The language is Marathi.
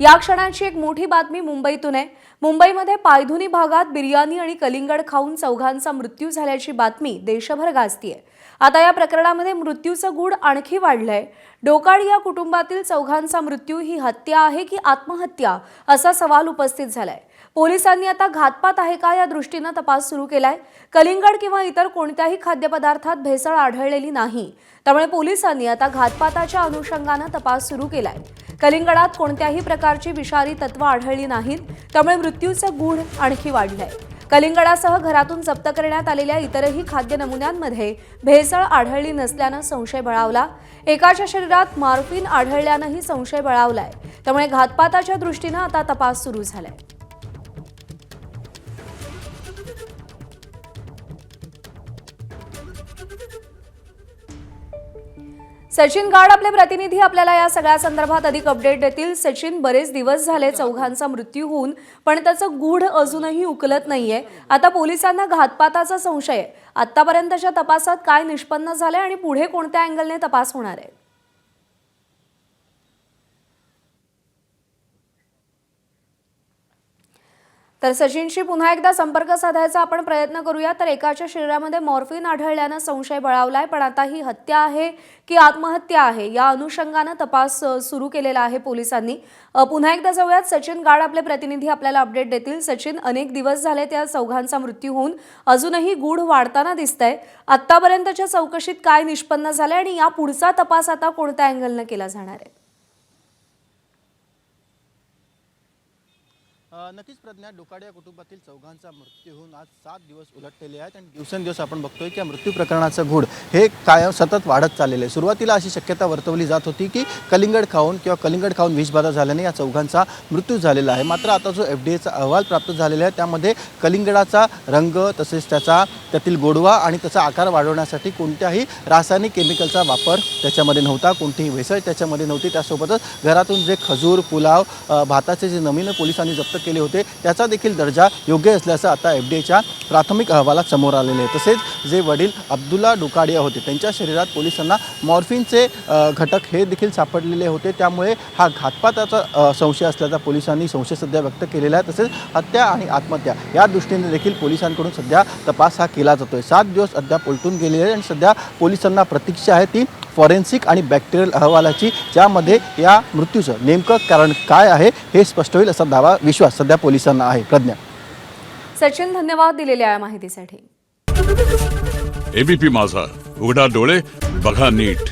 या क्षणाची एक मोठी बातमी मुंबईतून आहे। मुंबईमध्ये पायधुनी भागात बिर्याणी आणि कलिंगड खाऊन चौघांचा मृत्यू झाल्याची बातमी देशभर गाजतीये। आता या प्रकरणामध्ये मृत्यूचं गूढ आणखी वाढलंय। डोकाडी या कुटुंबातील चौघांचा मृत्यू ही हत्या आहे की आत्महत्या असा सवाल उपस्थित झालाय। पोलिसांनी आता घातपात आहे का या दृष्टीने तपास सुरू केलाय। कलिंगड किंवा इतर कोणत्याही खाद्यपदार्थात भेसळ आढळलेली नाही, त्यामुळे पोलिसांनी आता घातपाताच्या अनुषंगाने तपास सुरू केलाय। कलिंगडात कोणत्याही प्रकारची विषारी तत्व आढळली नाहीत, त्यामुळे मृत्यूचं गूढ आणखी वाढलंय। कलिंगडासह घरातून जप्त करण्यात आलेल्या इतरही खाद्य नमुन्यांमध्ये भेसळ आढळली नसल्याने संशय बळावला। एकाच्या शरीरात मॉर्फिन आढळल्यानेही संशय बळावलाय, त्यामुळे घातपाताच्या दृष्टीने आता तपास सुरू झालाय। सचिन गाड आपले प्रतिनिधी आपल्याला या सगळ्या संदर्भात अधिक अपडेट देतील। सचिन, बरेच दिवस झाले चौघांचा मृत्यू होऊन पण त्याचं गूढ अजूनही उकलत नाहीये। आता पोलिसांना घातपाताचा संशय आहे। आतापर्यंतच्या तपासात काय निष्पन्न झाले आणि पुढे कोणत्या अँगलने तपास होणार आहे? तर सचिनशी पुन्हा एकदा संपर्क साधायचा आपण प्रयत्न करूया। तर एकाच्या शरीरामध्ये मॉर्फिन आढळल्याने संशय बळावलाय, पण आता ही हत्या आहे की आत्महत्या आहे या अनुषंगाने तपास सुरू केलेला आहे पोलिसांनी। पुन्हा एकदा जाऊयात, सचिन गाड आपले प्रतिनिधी आपल्याला अपडेट देतील। सचिन, अनेक दिवस झाले त्या चौघांचा मृत्यू होऊन अजूनही गूढ वाढताना दिसतंय। आतापर्यंतच्या चौकशीत काय निष्पन्न झाले आणि या पुढचा तपास आता कोणत्या अँगलने केला जाणार आहे? नक्कीच प्रज्ञा, डोकाडी या कुटुंबातील चौघांचा मृत्यू होऊन आज 7 दिवस उलटलेले आहेत आणि दिवसेंदिवस आपण बघतोय की मृत्यू प्रकरणाचं गूढ हे कायम सतत वाढत चाललेलं आहे। सुरुवातीला अशी शक्यता वर्तवली जात होती की कलिंगड खाऊन विषबाधा झाल्याने या चौघांचा मृत्यू झालेला आहे। मात्र आता जो FDAचा अहवाल प्राप्त झालेला आहे त्यामध्ये कलिंगडाचा रंग तसेच त्यातील गोडवा आणि त्याचा आकार वाढवण्यासाठी कोणत्याही रासायनिक केमिकलचा वापर त्याच्यामध्ये नव्हता, कोणतीही भेसळ त्याच्यामध्ये नव्हती। त्यासोबतच घरातून जे खजूर, पुलाव, भाताचे जे नमुने पोलिसांनी जप्त केले होते त्याचा देखील दर्जा योग्य असल्याचं आता FDAच्या प्राथमिक अहवालात समोर आलेले आहे। तसेच जे वडील अब्दुल्ला डोकाडिया होते त्यांच्या शरीरात पोलिसांना मॉर्फिनचे घटक हे देखील सापडलेले होते, त्यामुळे हा घातपाताचा संशय असल्याचा पोलिसांनी संशय सध्या व्यक्त केलेला आहे। तसेच हत्या आणि आत्महत्या या दृष्टीने देखील पोलिसांकडून सध्या तपास हा केला जातोय। 7 दिवस अद्याप उलटून गेलेले आहेत आणि सध्या पोलिसांना प्रतीक्षा आहे ती फॉरेन्सिक आणि बॅक्टेरियल अहवालाची, ज्यामध्ये या मृत्यूचं नेमकं कारण काय आहे हे स्पष्ट होईल असा विश्वास सध्या पोलिसांना आहे। प्रज्ञा। सचिन, धन्यवाद दिलेल्या या माहितीसाठी। ABP माझा, उघडा डोळे बघा नीट।